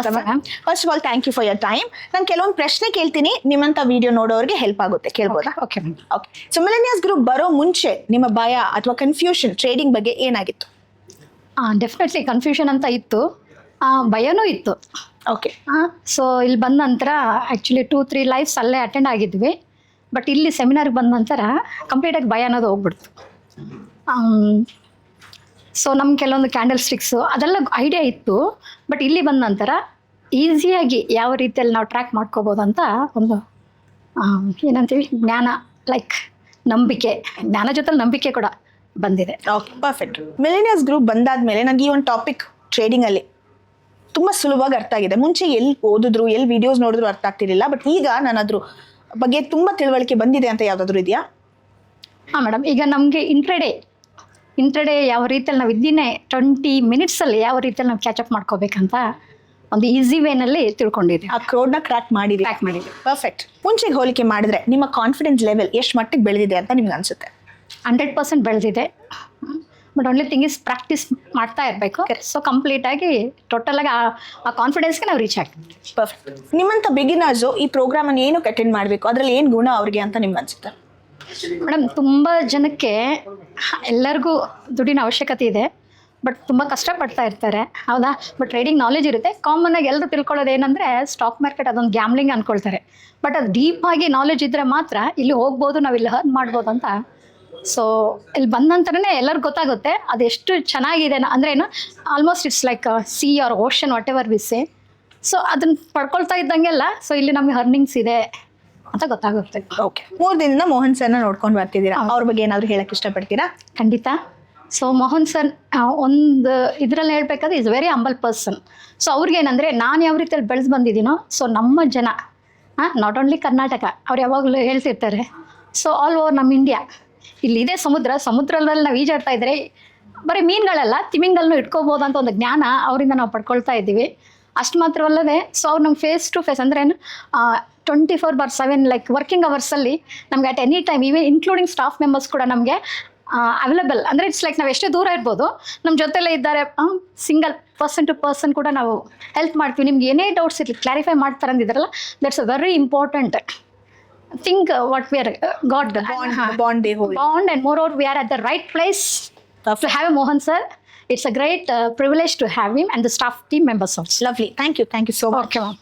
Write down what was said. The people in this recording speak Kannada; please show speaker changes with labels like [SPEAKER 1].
[SPEAKER 1] First of all thank you for your time. ನಾನು ಕೆಲವೊಂದು ಪ್ರಶ್ನೆ ಕೇಳ್ತೀನಿ, ನಿಮ್ಮಂತ ವಿಡಿಯೋ ನೋಡೋರಿಗೆ ಹೆಲ್ಪ್ ಆಗುತ್ತೆ, ಕೇಳ್ಬೋದಾ?
[SPEAKER 2] Okay ma'am.
[SPEAKER 1] Okay. So millionaires group ಬರೋ ಮುಂಚೆ ನಿಮ್ಮ ಭಯ ಅಥವಾ ಕನ್ಫ್ಯೂಷನ್ ಟ್ರೇಡಿಂಗ್ ಬಗ್ಗೆ ಏನಾಗಿತ್ತು?
[SPEAKER 2] ಡೆಫಿನೆಟ್ಲಿ ಕನ್ಫ್ಯೂಷನ್ ಅಂತ ಇತ್ತು, ಭಯನೂ ಇತ್ತು.
[SPEAKER 1] ಓಕೆ.
[SPEAKER 2] ಸೊ ಇಲ್ಲಿ ಬಂದ ನಂತರ ಆ್ಯಕ್ಚುಲಿ 2-3 ಲೈವ್ಸ್ ಅಲ್ಲೇ ಅಟೆಂಡ್ ಆಗಿದ್ವಿ. ಬಟ್ ಇಲ್ಲಿ ಸೆಮಿನಾರ್ಗೆ ಬಂದ ನಂತರ ಕಂಪ್ಲೀಟಾಗಿ ಭಯ ಅನ್ನೋದು ಹೋಗ್ಬಿಡ್ತು. ಸೊ ನಮ್ಗೆ ಕೆಲವೊಂದು ಕ್ಯಾಂಡಲ್ ಸ್ಟಿಕ್ಸು ಅದೆಲ್ಲ ಐಡಿಯಾ ಇತ್ತು. ಬಟ್ ಇಲ್ಲಿ ಬಂದ ನಂತರ ಈಸಿಯಾಗಿ ಯಾವ ರೀತಿಯಲ್ಲಿ ನಾವು ಟ್ರ್ಯಾಕ್ ಮಾಡ್ಕೋಬೋದು ಅಂತ ಒಂದು ಏನಂತೀವಿ ಜ್ಞಾನ, ಲೈಕ್ ನಂಬಿಕೆ, ಜ್ಞಾನ ಜೊತೆಲಿ ನಂಬಿಕೆ ಕೂಡ ಬಂದಿದೆ.
[SPEAKER 1] Okay, perfect. ಮಿಲೆನಿಯರ್ಸ್ ಗ್ರೂಪ್ ಬಂದಾದ್ಮೇಲೆ ನನಗೆ ಈ ಒಂದು ಟಾಪಿಕ್ ಟ್ರೇಡಿಂಗಲ್ಲಿ ತುಂಬ ಸುಲಭವಾಗಿ ಅರ್ಥ ಆಗಿದೆ. ಮುಂಚೆ ಎಲ್ಲಿ ಓದಿದ್ರು, ಎಲ್ಲಿ ವಿಡಿಯೋಸ್ ನೋಡಿದ್ರು ಅರ್ಥ ಆಗ್ತಿರ್ಲಿಲ್ಲ. ಬಟ್ ಈಗ ನಾನು ಅದ್ರ ಬಗ್ಗೆ ತುಂಬ ತಿಳುವಳಿಕೆ ಬಂದಿದೆ ಅಂತ ಯಾವುದಾದ್ರೂ ಇದೆಯಾ?
[SPEAKER 2] ಹಾಂ ಮೇಡಮ್, ಈಗ ನಮಗೆ ಇಂಟ್ರಡೇ ಯಾವ ರೀತಿಯಲ್ಲಿ ನಾವು ಇದ್ದೀನೇ 20 ಮಿನಿಟ್ಸಲ್ಲಿ ಯಾವ ರೀತಿಯಲ್ಲಿ ನಾವು ಕ್ಯಾಚಪ್ ಮಾಡ್ಕೋಬೇಕಂತ ಒಂದು ಈಸಿ ವೇನಲ್ಲಿ ತಿಳ್ಕೊಂಡಿದ್ವಿ.
[SPEAKER 1] ಆ ಕ್ರೋಡ್ನ ಕ್ರ್ಯಾಕ್ ಮಾಡಿದ್ವಿ. ಪರ್ಫೆಕ್ಟ್. ಮುಂಚೆಗೆ ಹೋಲಿಕೆ ಮಾಡಿದ್ರೆ ನಿಮ್ಮ ಕಾನ್ಫಿಡೆನ್ಸ್ ಲೆವೆಲ್ ಎಷ್ಟು ಮಟ್ಟಿಗೆ ಬೆಳೆದಿದೆ ಅಂತ ನಿಮ್ಗೆ ಅನ್ಸುತ್ತೆ?
[SPEAKER 2] 100% ಬೆಳೆದಿದೆ. But only thing is practice ಮಾಡ್ತಾ ಇರಬೇಕು. ಸೊ ಕಂಪ್ಲೀಟಾಗಿ ಟೋಟಲಾಗಿ ಆ ಕಾನ್ಫಿಡೆನ್ಸ್ಗೆ ನಾವು ರೀಚ್ ಆಗ್ತೀವಿ.
[SPEAKER 1] ಪರ್ಫೆಕ್ಟ್. ನಿಮ್ಮಂಥ ಬಿಗಿನರ್ಸು ಈ ಪ್ರೋಗ್ರಾಮನ್ನು ಏನಕ್ಕೆ ಅಟೆಂಡ್ ಮಾಡಬೇಕು, ಅದರಲ್ಲಿ ಏನು ಗುಣ ಅವ್ರಿಗೆ ಅಂತ ನಿಮ್ಗೆ ಅನ್ಸುತ್ತೆ?
[SPEAKER 2] ಮೇಡಮ್, ತುಂಬ ಜನಕ್ಕೆ ಎಲ್ಲರಿಗೂ ದುಡ್ಡಿನ ಅವಶ್ಯಕತೆ ಇದೆ, ಬಟ್ ತುಂಬ ಕಷ್ಟಪಡ್ತಾ ಇರ್ತಾರೆ, ಹೌದಾ? ಬಟ್ ಟ್ರೇಡಿಂಗ್ ನಾಲೆಜ್ ಇರುತ್ತೆ. ಕಾಮನ್ನಾಗಿ ಎಲ್ಲರೂ ತಿಳ್ಕೊಳ್ಳೋದು ಏನಂದರೆ ಸ್ಟಾಕ್ ಮಾರ್ಕೆಟ್ ಅದೊಂದು ಗ್ಯಾಮ್ಲಿಂಗ್ ಅಂದ್ಕೊಳ್ತಾರೆ. ಬಟ್ ಅದು ಡೀಪಾಗಿ ನಾಲೆಜ್ ಇದ್ದರೆ ಮಾತ್ರ ಇಲ್ಲಿ ಹೋಗ್ಬೋದು, ನಾವು ಇಲ್ಲಿ ಅರ್ನ್ ಮಾಡ್ಬೋದು ಅಂತ. ಸೊ ಇಲ್ಲಿ ಬಂದ ನಂತರನೇ ಎಲ್ಲರಿಗೂ ಗೊತ್ತಾಗುತ್ತೆ ಅದೆಷ್ಟು ಚೆನ್ನಾಗಿದೆ. ಅಂದರೆ ಏನು, almost it's like sea or ocean, whatever we say. So ಅದನ್ನು ಪಡ್ಕೊಳ್ತಾ ಇದ್ದಂಗೆಲ್ಲ ಸೊ ಇಲ್ಲಿ ನಮಗೆ ಅರ್ನಿಂಗ್ಸ್ ಇದೆ ಅಂತ ಗೊತ್ತಾಗುತ್ತೆ.
[SPEAKER 1] ಓಕೆ. 3 ದಿನದಿಂದ ಮೋಹನ್ ಸರ್ನ ನೋಡ್ಕೊಂಡು ಬರ್ತಿದ್ದೀರಾ, ಅವ್ರ ಬಗ್ಗೆ ಏನಾದರೂ ಹೇಳಕ್ಕೆ ಇಷ್ಟಪಡ್ತೀರಾ?
[SPEAKER 2] ಖಂಡಿತ. ಸೊ ಮೋಹನ್ ಸರ್ ಒಂದು ಇದರಲ್ಲಿ ಹೇಳ್ಬೇಕಾದ್ರೆ is very humble person. So ಅವ್ರಿಗೇನಂದರೆ ನಾನು ಯಾವ ರೀತಿಯಲ್ಲಿ ಬೆಳೆದು ಬಂದಿದ್ದೀನೋ, ಸೊ ನಮ್ಮ ಜನ ನಾಟ್ ಓನ್ಲಿ ಕರ್ನಾಟಕ, ಅವ್ರು ಯಾವಾಗಲೂ ಹೇಳ್ತಿರ್ತಾರೆ ಸೊ ಆಲ್ ಓವರ್ ನಮ್ಮ ಇಂಡಿಯಾ ಇಲ್ಲಿದೆ ಸಮುದ್ರದಲ್ಲಿ ನಾವು ಈಜಾಡ್ತಾ ಇದ್ದರೆ ಬರೀ ಮೀನುಗಳೆಲ್ಲ ತಿಮಿಂಗಲ್ನು ಇಟ್ಕೋಬೋದು ಅಂತ ಒಂದು ಜ್ಞಾನ ಅವರಿಂದ ನಾವು ಪಡ್ಕೊಳ್ತಾ ಇದ್ದೀವಿ. ಅಷ್ಟು ಮಾತ್ರವಲ್ಲದೆ ಸೊ ಅವ್ರು ನಮ್ಗೆ ಫೇಸ್ ಟು ಫೇಸ್ ಅಂದರೆ ಏನು 24/7 ಲೈಕ್ ವರ್ಕಿಂಗ್ ಅವರ್ಸಲ್ಲಿ ನಮಗೆ at any time even including staff members ಕೂಡ ನಮಗೆ ಅವೈಲಬಲ್. ಅಂದರೆ ಇಟ್ಸ್ ಲೈಕ್ ನಾವು ಎಷ್ಟೇ ದೂರ ಇರ್ಬೋದು, ನಮ್ಮ ಜೊತೆಲೇ ಇದ್ದಾರೆ. ಸಿಂಗಲ್ ಪರ್ಸನ್ ಟು ಪರ್ಸನ್ ಕೂಡ ನಾವು ಹೆಲ್ಪ್ ಮಾಡ್ತೀವಿ. ನಿಮ್ಗೆ ಏನೇ ಡೌಟ್ಸ್ ಇರಲಿ ಕ್ಲಾರಿಫೈ ಮಾಡ್ತಾರೆ ಅಂದಿದ್ರಲ್ಲ, that's a very important thing what we are got the bond and moreover we are at the right place to have a Mohan sir. It's a great privilege to have him and the staff team members also.
[SPEAKER 1] Lovely. Thank you so much.
[SPEAKER 2] Okay, ma'am.